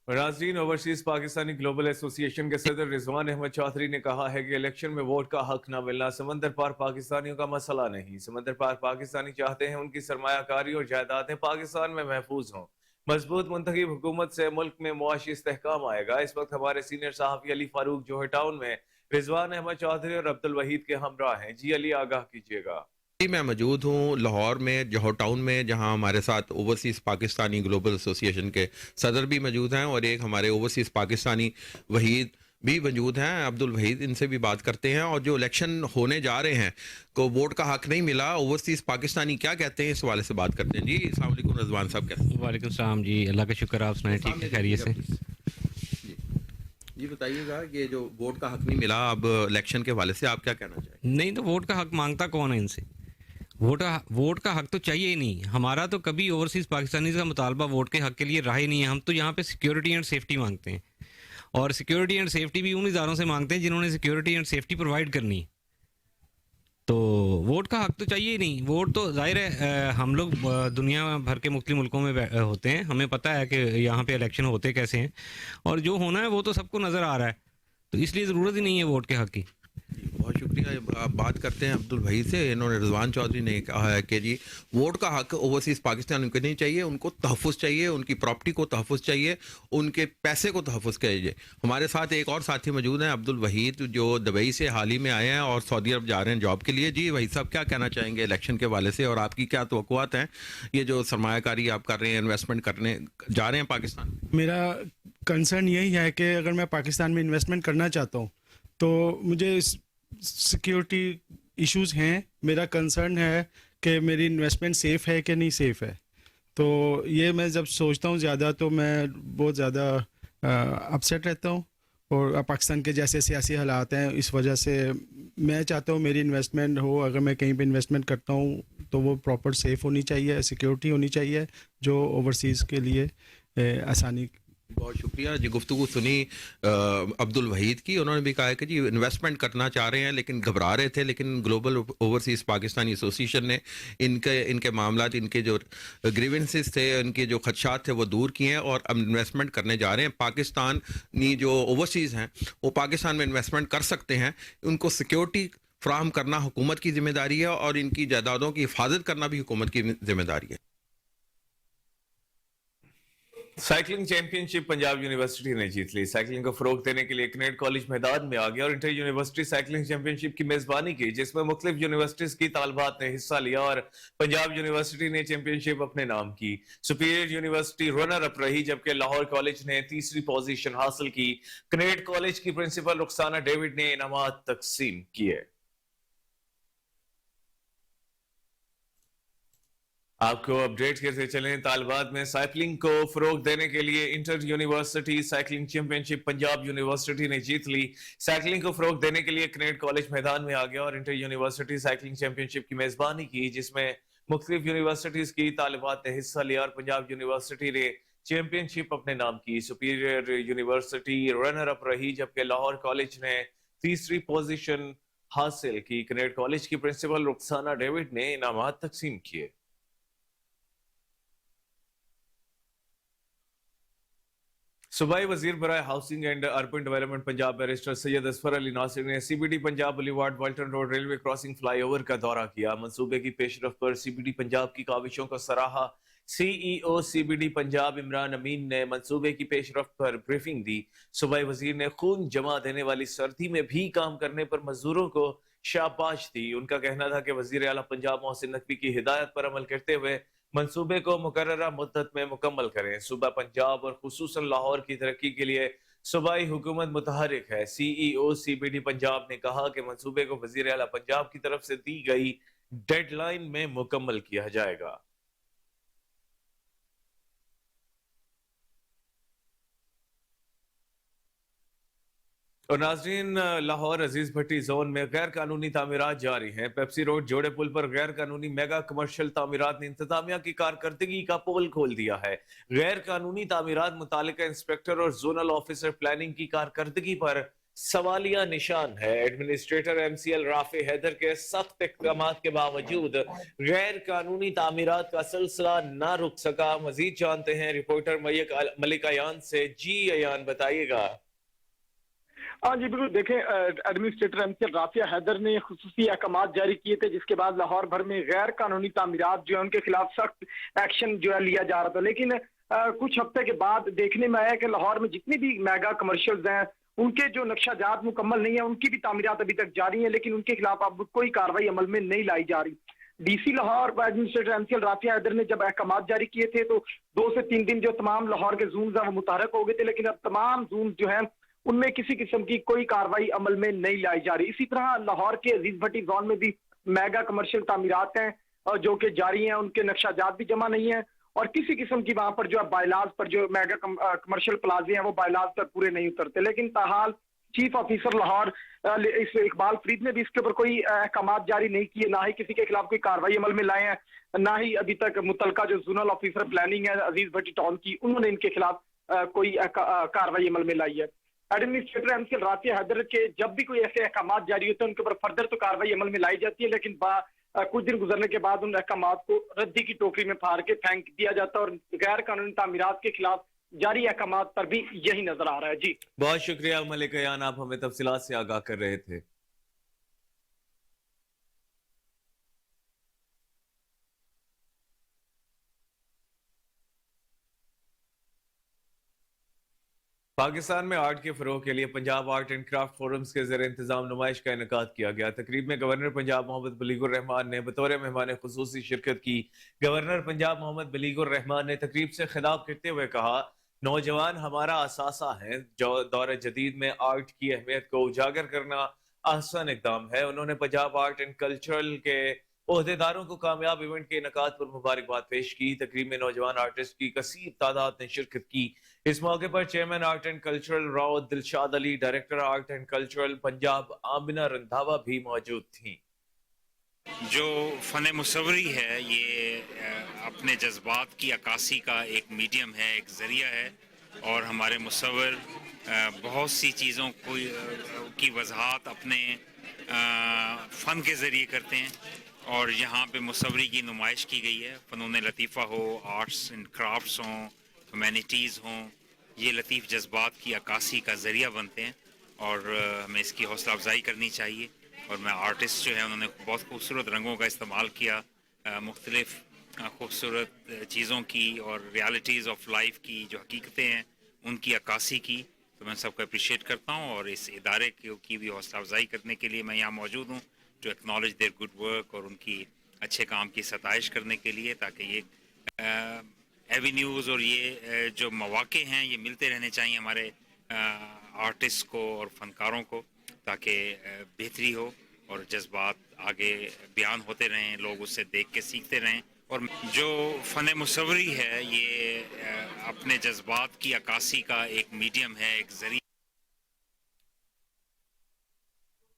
नाज़रीन, ओवरसीज पाकिस्तानी ग्लोबल एसोसिएशन के सदर रिजवान अहमद चौधरी ने कहा है कि इलेक्शन में वोट का हक न मिलना समंदर पार पाकिस्तानियों का मसला नहीं। समंदर पार पाकिस्तानी चाहते हैं उनकी सरमायाकारी और जायदादें पाकिस्तान में महफूज हों। मजबूत मुंतखब हुकूमत से मुल्क में मुआशी इस्तेहकाम आएगा। इस वक्त हमारे सीनियर सहाफ़ी अली फारूक जोहर टाउन में रिजवान अहमद चौधरी और अब्दुल वहीद के हमरा हैं। जी अली, आगाह कीजिएगा। जी, मैं मौजूद हूँ लाहौर में जोहर टाउन में, जहाँ हमारे साथ ओवरसीज़ पाकिस्तानी ग्लोबल एसोसिएशन के सदर भी मौजूद हैं और एक हमारे ओवरसीज़ पाकिस्तानी वहीद भी मौजूद हैं, अब्दुल वहीद। इनसे भी बात करते हैं। और जो इलेक्शन होने जा रहे हैं को वोट का हक नहीं मिला, ओवरसीज़ पाकिस्तानी क्या कहते हैं, इस हवाले से बात करते हैं। जी अस्सलाम वालेकुम रिजवान साहब, कैसे? वालेकुम सलाम जी, अल्लाह का शुक्र, आप सुनाएं ठीक है, खैरियत से? जी बताइएगा कि जो वोट का हक नहीं मिला, अब इलेक्शन के हवाले से आप क्या कहना चाहेंगे? नहीं तो वोट का हक मांगता कौन है इनसे? वोट का हक तो चाहिए ही नहीं। हमारा तो कभी ओवरसीज़ पाकिस्तानी का मुतालबा वोट के हक के लिए रहा ही नहीं है। हम तो यहाँ पे सिक्योरिटी एंड सेफ्टी मांगते हैं, और सिक्योरिटी एंड सेफ्टी भी उन इदारों से मांगते हैं जिन्होंने सिक्योरिटी एंड सेफ्टी प्रोवाइड करनी। तो वोट का हक तो चाहिए ही नहीं। वोट तो जाहिर है हम लोग दुनिया भर के मुख्तलिफ मुल्कों में होते हैं, हमें पता है कि यहाँ पे इलेक्शन होते कैसे हैं, और जो होना है वो तो सबको नज़र आ रहा है, तो इसलिए ज़रूरत ही नहीं है वोट के हक की। बहुत शुक्रिया। आप बात करते हैं अब्दुल वहीद से। इन्होंने रिजवान चौधरी ने कहा है कि जी वोट का हक ओवरसीज़ पाकिस्तान को नहीं चाहिए, उनको तहफ़्फ़ुज़ चाहिए, उनकी प्रॉपर्टी को तहफ़्फ़ुज़ चाहिए, उनके पैसे को तहफ़्फ़ुज़ चाहिए। हमारे साथ एक और साथी मौजूद हैं, अब्दुल वहीद, जो दुबई से हाल ही में आए हैं और सऊदी अरब जा रहे हैं जॉब के लिए। जी वहीद साहब, क्या कहना चाहेंगे इलेक्शन के हवाले से, और आपकी क्या तवक्कुआत हैं? ये जो सरमायाकारी आप कर रहे हैं, इन्वेस्टमेंट करने जा रहे हैं पाकिस्तान। मेरा कंसर्न यही है कि अगर मैं पाकिस्तान में इन्वेस्टमेंट करना चाहता हूँ तो मुझे सिक्योरिटी इश्यूज हैं। मेरा कंसर्न है कि मेरी इन्वेस्टमेंट सेफ़ है कि नहीं सेफ़ है। तो ये मैं जब सोचता हूँ ज़्यादा तो मैं बहुत ज़्यादा अपसेट रहता हूँ, और पाकिस्तान के जैसे सियासी हालात हैं, इस वजह से मैं चाहता हूँ मेरी इन्वेस्टमेंट हो। अगर मैं कहीं पे इन्वेस्टमेंट करता हूँ तो वो प्रॉपर सेफ होनी चाहिए, सिक्योरिटी होनी चाहिए जो ओवरसीज़ के लिए आसानी। बहुत शुक्रिया जी। गुफ्तगू सुनी अब्दुल वहीद की। उन्होंने भी कहा है कि जी इन्वेस्टमेंट करना चाह रहे हैं लेकिन घबरा रहे थे, लेकिन ग्लोबल ओवरसीज़ पाकिस्तानी एसोसिएशन ने इनके मामलात, इनके जो ग्रीवेंसेस थे, इनके जो खदशात थे वो दूर किए हैं और अब इन्वेस्टमेंट करने जा रहे हैं। पाकिस्तानी जो ओवरसीज़ हैं वो पाकिस्तान में इन्वेस्टमेंट कर सकते हैं। उनको सिक्योरिटी फ्राहम करना हुकूमत की जिम्मेदारी है और इनकी जायदादों की हिफाजत करना भी हुकूमत की जिम्मेदारी है। साइकिलिंग चैंपियनशिप पंजाब यूनिवर्सिटी ने जीत ली। साइकिलिंग को फरोग देने के लिए कनेड कॉलेज मैदान में आ गया और इंटर यूनिवर्सिटी साइकिलिंग चैंपियनशिप की मेजबानी की, जिसमें मुख्तलिफ यूनिवर्सिटीज की तालिबात ने हिस्सा लिया और पंजाब यूनिवर्सिटी ने चैंपियनशिप अपने नाम की। सुपीरियर यूनिवर्सिटी रनर अप रही, जबकि लाहौर कॉलेज ने तीसरी पोजीशन हासिल की। कनेड कॉलेज की प्रिंसिपल रुखसाना डेविड ने इनामात तकसीम किए। आपको अपडेट करते चलें। तालिबात में साइकिलिंग को फरोग देने के लिए inter university cycling championship Punjab university ने जीत ली। साइकिलिंग को फरोग देने के लिए कनेड कॉलेज मैदान में आ गया और इंटर यूनिवर्सिटी साइकिलिंग चैंपियनशिप की मेजबानी की, जिसमें मुख्तलिफ यूनिवर्सिटीज की तालिबात ने हिस्सा लिया और पंजाब यूनिवर्सिटी ने चैंपियनशिप अपने नाम की। सुपीरियर यूनिवर्सिटी रनर अप रही, जबकि लाहौर कॉलेज ने तीसरी पोजीशन हासिल की। कनेड कॉलेज की प्रिंसिपल रुखसाना डेविड ने इनामात तकसीम किए। सूबाई वजीर बराए housing and urban development Punjab barrister Syed Asfar Ali Nasir ने CBD Punjab boulevard Walton road railway crossing flyover का दौरा किया। मंसूबे की पेशरफ पर CBD पंजाब की काविशों को सराहा। CEO CBD पंजाब इमरान अमीन ने मंसूबे की पेशरफ पर ब्रीफिंग दी। सूबाई वजीर ने खून जमा देने वाली सर्दी में भी काम करने पर मजदूरों को शाबाश दी। उनका कहना था कि वजीर आला पंजाब मोहसिन नकवी की हिदायत पर अमल करते हुए मंसूबे को मुकर्ररा मुद्दत में मुकम्मल करें। सूबा पंजाब और खुसूसन लाहौर की तरक्की के लिए सूबाई हुकूमत मुतहरिक है। CEO CBD पंजाब ने कहा कि मंसूबे को वजीर आला पंजाब की तरफ से दी गई डेडलाइन में मुकम्मल किया जाएगा। और नाजरीन, लाहौर अजीज भट्टी जोन में गैर कानूनी तामीरात जारी हैं। पेप्सी रोड जोड़े पुल पर गैर कानूनी मेगा कमर्शियल तामीरात ने इंतजामिया की कारकर्दगी का पोल खोल दिया है। गैर कानूनी तामीरात मुतालिका इंस्पेक्टर और जोनल ऑफिसर प्लानिंग की कारकर्दगी पर सवालिया निशान है। एडमिनिस्ट्रेटर MCL राफे हैदर के सख्त इक़दाम के बावजूद गैर कानूनी तामीरात का सिलसिला न रुक सका। मजीद जानते हैं रिपोर्टर मलिक अयान से। जी अयान, बताइएगा। हाँ जी बिल्कुल, देखें एडमिनिस्ट्रेटर MCL राफिया हैदर ने खुसूसी अहकाम जारी किए थे, जिसके बाद लाहौर भर में गैर कानूनी तामीरात जो है उनके खिलाफ सख्त एक्शन जो है लिया जा रहा था। लेकिन कुछ हफ्ते के बाद देखने में आया कि लाहौर में जितनी भी मेगा कमर्शियल्स हैं उनके जो नक्शाजात मुकम्मल नहीं है, उनकी भी तामीरात अभी तक जारी है, लेकिन उनके खिलाफ अब कोई कार्रवाई अमल में नहीं लाई जा रही। DC Lahore administrator MCL Rafia Haider ने जब अहकाम जारी किए थे तो 2 से 3 दिन जो तमाम लाहौर के जून वो मुतहरक हो गए थे, लेकिन अब तमाम जून जो है उनमें किसी किस्म की कोई कार्रवाई अमल में नहीं लाई जा रही। इसी तरह लाहौर के अजीज भट्टी जोन में भी मेगा कमर्शियल तामीरात हैं जो कि जारी हैं, उनके नक्शाजात भी जमा नहीं है और किसी किस्म की वहां पर जो है बायलाज पर जो मेगा कमर्शियल प्लाजे हैं वो बायलाज पर पूरे नहीं उतरते। लेकिन ताहाल चीफ ऑफिसर लाहौर इस इकबाल फरीद ने भी इसके ऊपर कोई अहकाम जारी नहीं किए, ना ही किसी के खिलाफ कोई कार्रवाई अमल में लाए हैं, ना ही अभी तक मुतलका जो जोनल ऑफिसर प्लानिंग है अजीज भट्टी टाउन की, उन्होंने इनके खिलाफ कोई कार्रवाई अमल में लाई है। एडमिनिस्ट्रेटर MCL राफिया हैदर के जब भी कोई ऐसे अहकाम जारी होते हैं उनके ऊपर फर्दर तो कार्रवाई अमल में लाई जाती है, लेकिन कुछ दिन गुजरने के बाद उन अहकाम को रद्दी की टोकरी में फाड़ के फेंक दिया जाता है और गैर कानूनी तामीरात के खिलाफ जारी अहकाम पर भी यही नजर आ रहा है। जी बहुत शुक्रिया मलिक अयान, आप हमें तफसीलात से आगाह कर रहे थे। पाकिस्तान में आर्ट के फरोग के लिए Punjab art and craft forums के ज़रिए इंतजाम नुमाइश का इनेकाद किया गया। तकरीब में गवर्नर पंजाब मोहम्मद बलीगुर रहमान ने बतौर मेहमान खुसूसी शिरकत की। गवर्नर पंजाब मोहम्मद बलीगुर रहमान ने तकरीब से खिताब करते हुए कहा, नौजवान हमारा असासा है, जो दौर जदीद में आर्ट की अहमियत को उजागर करना आसान इकदाम है। उन्होंने पंजाब आर्ट एंड कल्चरल के ओहदेदारों को कामयाब इवेंट के इनेकाद पर मुबारकबाद पेश की। तकरीब में नौजवान आर्टिस्ट की कसीर तादाद ने शिरकत की। इस मौके पर chairman art and cultural Rao Dilshad Ali, director art and cultural Punjab Amina Randhawa भी मौजूद थी। جو فن مصوری ہے یہ اپنے جذبات کی عکاسی کا ایک میڈیم ہے، ایک ذریعہ ہے، اور ہمارے مصور بہت سی چیزوں کی وضاحت اپنے فن کے ذریعے کرتے ہیں، اور یہاں پہ مصوری کی نمائش کی گئی ہے۔ فنون لطیفہ ہو، آرٹس اینڈ کرافٹس ہوں، ہیومینٹیز ہوں، یہ لطیف جذبات کی عکاسی کا ذریعہ بنتے ہیں، اور ہمیں اس کی حوصلہ افزائی کرنی چاہیے۔ اور میں آرٹسٹ جو ہیں انہوں نے بہت خوبصورت رنگوں کا استعمال کیا، مختلف خوبصورت چیزوں کی اور ریالٹیز آف لائف کی جو حقیقتیں ہیں ان کی عکاسی کی، تو میں سب کو اپریشیٹ کرتا ہوں، اور اس ادارے کی بھی حوصلہ افزائی کرنے کے لیے میں یہاں موجود ہوں، to acknowledge their good work, اور ان کی اچھے کام کی ستائش کرنے کے لیے، تاکہ یہ ایوینیوز اور یہ جو مواقع ہیں یہ ملتے رہنے چاہیے ہمارے آرٹسٹ کو اور فنکاروں کو، تاکہ بہتری ہو اور جذبات آگے بیان ہوتے رہیں، لوگ اس سے دیکھ کے سیکھتے رہیں۔ اور جو فن مصوری ہے یہ اپنے جذبات کی عکاسی کا ایک میڈیم ہے، ایک ذریعہ۔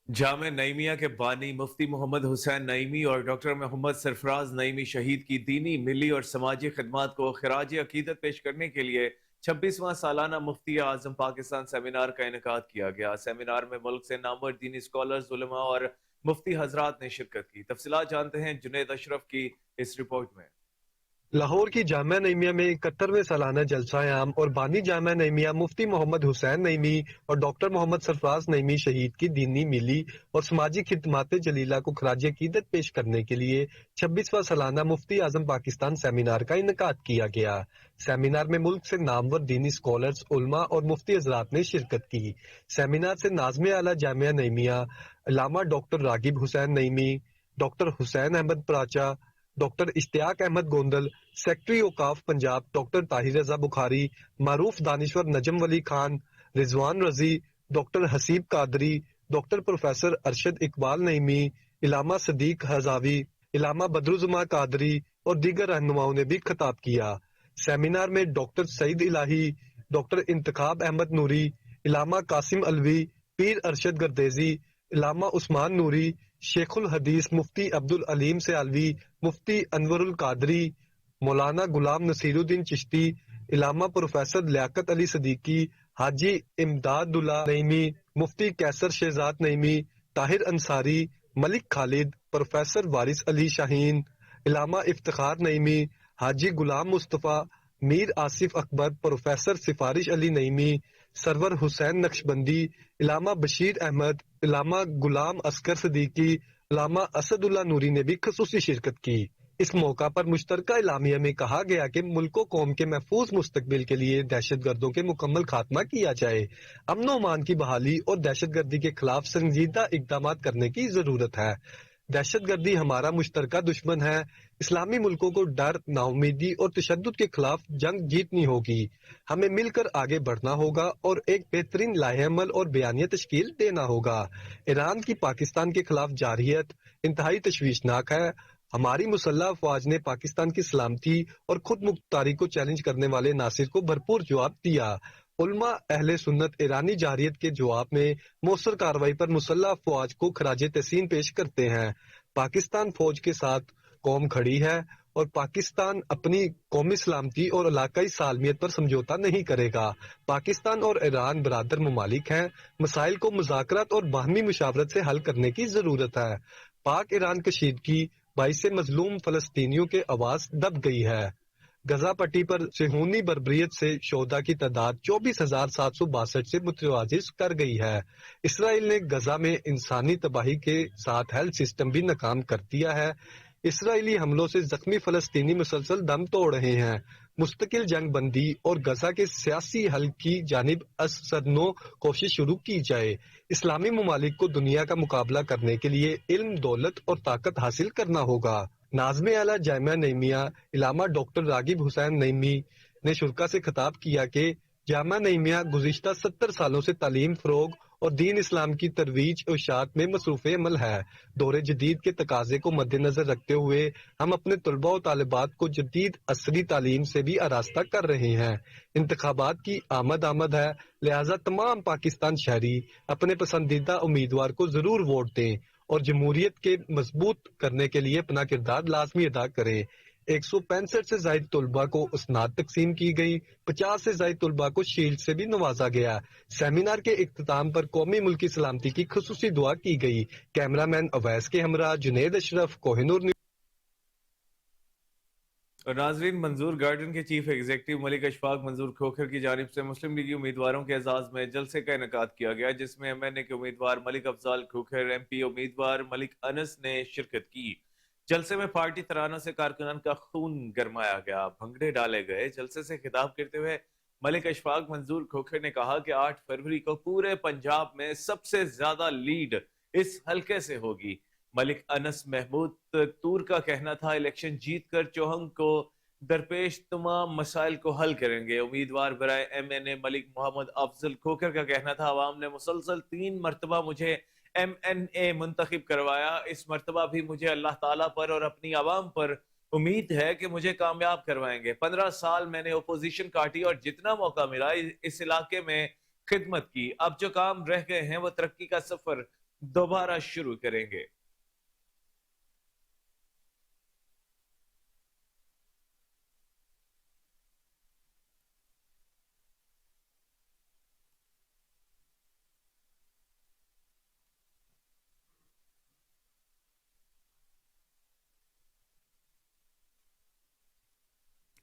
جامع نعیمیہ کے بانی مفتی محمد حسین نعیمی اور ڈاکٹر محمد سرفراز نعیمی شہید کی دینی، ملی اور سماجی خدمات کو خراج عقیدت پیش کرنے کے لیے 26واں سالانہ مفتی اعظم پاکستان سیمینار کا انعقاد کیا گیا۔ سیمینار میں ملک سے نامور دینی اسکالرز، علماء اور مفتی حضرات نے شرکت کی۔ تفصیلات جانتے ہیں جنید اشرف کی اس رپورٹ میں۔ لاہور کی جامعہ نعیمیہ میں 71ویں سالانہ جلسہ عام اور بانی جامعہ نعیمیہ مفتی محمد حسین نعیمی اور ڈاکٹر محمد سرفراز نعیمی شہید کی دینی، ملی اور سماجی خدمات جلیلہ کو خراج عقیدت پیش کرنے کے لیے 26واں سالانہ مفتی اعظم پاکستان سیمینار کا انعقاد کیا گیا۔ سیمینار میں ملک سے نامور دینی اسکالرز، علماء اور مفتی حضرات نے شرکت کی۔ سیمینار سے ناظم اعلیٰ جامعہ نعیمیہ علامہ ڈاکٹر راغب حسین نعیمی، ڈاکٹر حسین احمد پراچا، ڈاکٹر اشتیاق احمد گوندل، سیکٹری اوقاف پنجاب ڈاکٹر طاہر رضا بخاری، معروف دانشور نجم ولی خان، رضوان رضی، doctor Haseeb Qadri, doctor professor Arshad Iqbal Naeemi, علامہ صدیق حضاوی، علامہ بدرالزماں قادری اور دیگر رہنماؤں نے بھی خطاب کیا۔ سیمینار میں ڈاکٹر سعید الہی، ڈاکٹر انتخاب احمد نوری، علامہ قاسم الوی، پیر ارشد گردیزی، علامہ عثمان نوری، شیخ الحدیث مفتی عبد العلیم سیالوی، مفتی انور القادری، مولانا غلام نصیر الدین چشتی، علامہ پروفیسر لیاقت علی صدیقی، حاجی امداد اللہ نعیمی، مفتی کیسر شہزاد نعیمی، طاہر انصاری، ملک خالد، پروفیسر وارث علی شاہین، علامہ افتخار نعیمی، حاجی غلام مصطفیٰ، میر آصف اکبر، پروفیسر سفارش علی نعیمی، سرور حسین نقشبندی، علامہ بشیر احمد، علامہ غلام اصغر صدیقی، علامہ اسد اللہ نوری نے بھی خصوصی شرکت کی۔ اس موقع پر مشترکہ اعلامیہ میں کہا گیا کہ ملک و قوم کے محفوظ مستقبل کے لیے دہشت گردوں کے مکمل خاتمہ کیا جائے، امن و امان کی بحالی اور دہشت گردی کے خلاف سنجیدہ اقدامات کرنے کی ضرورت ہے۔ دہشت گردی ہمارا مشترکہ دشمن ہے۔ اسلامی ملکوں کو ڈر، ناامیدی اور تشدد کے خلاف جنگ جیتنی ہوگی۔ ہمیں مل کر آگے بڑھنا ہوگا اور ایک بہترین لائحہ عمل اور بیانیہ تشکیل دینا ہوگا۔ ایران کی پاکستان کے خلاف جارحیت انتہائی تشویشناک ہے۔ ہماری مسلح افواج نے پاکستان کی سلامتی اور خود مختاری کو چیلنج کرنے والے عناصر کو بھرپور جواب دیا۔ علماء اہل سنت ایرانی جارحیت کے جواب میں مؤثر کارروائی پر مسلح افواج کو خراج تحسین پیش کرتے ہیں۔ پاکستان فوج کے ساتھ قوم کھڑی ہے اور پاکستان اپنی قومی سلامتی اور علاقائی سالمیت پر سمجھوتہ نہیں کرے گا۔ پاکستان اور ایران برادر ممالک ہیں۔ مسائل کو مذاکرات اور باہمی مشاورت سے حل کرنے کی ضرورت ہے۔ پاک ایران کشیدگی باعث مظلوم فلسطینیوں کے آواز دب گئی ہے۔ غزہ پٹی پر صہیونی بربریت سے شہداء کی تعداد 24,762 سے متجاوز کر گئی ہے۔ اسرائیل نے غزہ میں انسانی تباہی کے ساتھ ہیلتھ سسٹم بھی ناکام کر دیا ہے۔ اسرائیلی حملوں سے زخمی فلسطینی مسلسل دم توڑ رہے ہیں۔ مستقل جنگ بندی اور غزہ کے سیاسی حل کی جانب ازسرنو کوشش شروع کی جائے۔ اسلامی ممالک کو دنیا کا مقابلہ کرنے کے لیے علم، دولت اور طاقت حاصل کرنا ہوگا۔ ناظم اعلیٰ جامعہ نعیمیہ علامہ ڈاکٹر راغب حسین نعیمی نے شرکاء سے خطاب کیا کہ جامعہ نعیمیہ گزشتہ 70 سالوں سے تعلیم، فروغ اور دین اسلام کی ترویج و اشاعت میں مصروف عمل ہے۔ دور جدید کے تقاضے کو مد نظر رکھتے ہوئے ہم اپنے طلباء و طالبات کو جدید عصری تعلیم سے بھی آراستہ کر رہے ہیں۔ انتخابات کی آمد ہے، لہذا تمام پاکستان شہری اپنے پسندیدہ امیدوار کو ضرور ووٹ دیں اور جمہوریت کے مضبوط کرنے کے لیے اپنا کردار لازمی ادا کرے۔ 165 سے زائد طلباء کو اسناد تقسیم کی گئی، 50 سے زائد طلباء کو شیلڈ سے بھی نوازا گیا۔ سیمینار کے اختتام پر قومی ملکی سلامتی کی خصوصی دعا کی گئی۔ کیمرہ مین اویس کے ہمراہ جنید اشرف، کوہ نور۔ اور ناظرین، منظور گارڈن کے چیف ایگزیکٹو ملک اشفاق منظور کھوکھر کی جانب سے مسلم لیگی امیدواروں کے اعزاز میں جلسے کا انعقاد کیا گیا، جس میں ایم این اے کے امیدوار ملک افضال کھوکھر، ایم پی امیدوار ملک انس نے شرکت کی۔ جلسے میں پارٹی ترانہ سے کارکنان کا خون گرمایا گیا، بھنگڑے ڈالے گئے۔ جلسے سے خطاب کرتے ہوئے ملک اشفاق منظور کھوکھر نے کہا کہ 8 فروری کو پورے پنجاب میں سب سے زیادہ لیڈ اس حلقے سے ہوگی۔ ملک انس محمود تور کا کہنا تھا الیکشن جیت کر چوہنگ کو درپیش تمام مسائل کو حل کریں گے۔ امیدوار برائے ایم این اے ملک محمد افضل کھوکھر کا کہنا تھا عوام نے مسلسل 3 مرتبہ مجھے ایم این اے منتخب کروایا، اس مرتبہ بھی مجھے اللہ تعالیٰ پر اور اپنی عوام پر امید ہے کہ مجھے کامیاب کروائیں گے۔ 15 سال میں نے اپوزیشن کاٹی اور جتنا موقع ملا اس علاقے میں خدمت کی۔ اب جو کام رہ گئے ہیں وہ ترقی کا سفر دوبارہ شروع کریں گے۔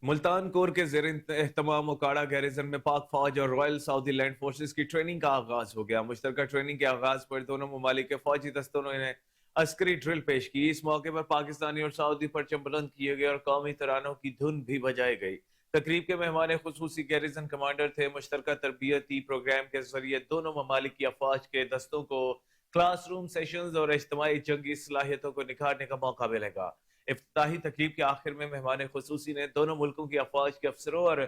ملتان کور کے زیر اہتمام اوکاڑا گیریزن میں پاک فوج اور رائل سعودی لینڈ فورسز کی ٹریننگ کا آغاز ہو گیا۔ مشترکہ ٹریننگ کے آغاز پر دونوں ممالک کے فوجی دستوں نے عسکری ڈرل پیش کی۔ اس موقع پر پاکستانی اور سعودی پرچم بلند کیے گئے اور قومی ترانوں کی دھن بھی بجائی گئی۔ تقریب کے مہمان خصوصی گیریزن کمانڈر تھے۔ مشترکہ تربیتی پروگرام کے ذریعے دونوں ممالک کی افواج کے دستوں کو کلاس روم سیشنز اور اجتماعی جنگی صلاحیتوں کو نکھارنے کا موقع ملے گا۔ افتتاحی تقریب کے آخر میں مہمان خصوصی نے دونوں ملکوں کی افواج کے افسروں اور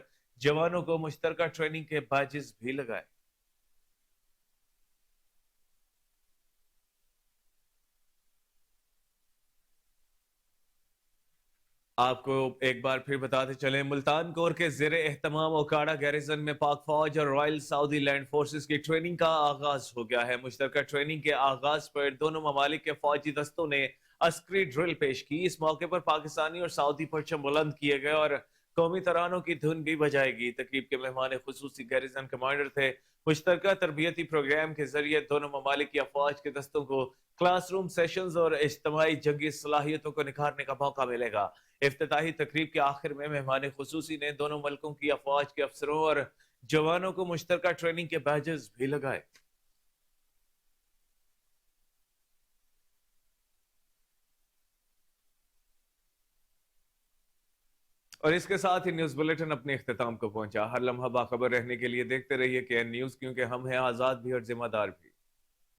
جوانوں کو مشترکہ ٹریننگ کے بیجز بھی لگائے۔ آپ کو ایک بار پھر بتاتے چلیں، ملتان کور کے زیر اہتمام اوکاڑا گیریزن میں پاک فوج اور رائل سعودی لینڈ فورسز کی ٹریننگ کا آغاز ہو گیا ہے۔ مشترکہ ٹریننگ کے آغاز پر دونوں ممالک کے فوجی دستوں نے عسکری ڈرل پیش کی۔ اس موقع پر پاکستانی اور سعودی پرچم بلند کیے گئے اور قومی ترانوں کی دھن بھی بجائے گی۔ تقریب کے مہمان خصوصی گیریزن کمانڈر تھے۔ مشترکہ تربیتی پروگرام کے ذریعے دونوں ممالک کی افواج کے دستوں کو کلاس روم سیشنز اور اجتماعی جنگی صلاحیتوں کو نکھارنے کا موقع ملے گا۔ افتتاحی تقریب کے آخر میں مہمان خصوصی نے دونوں ملکوں کی افواج کے افسروں اور جوانوں کو مشترکہ ٹریننگ کے بیجز بھی لگائے۔ اور اس کے ساتھ ہی نیوز بلیٹن اپنے اختتام کو پہنچا۔ ہر لمحہ باخبر رہنے کے لیے دیکھتے رہیے KN نیوز، کیونکہ ہم ہیں آزاد بھی اور ذمہ دار بھی۔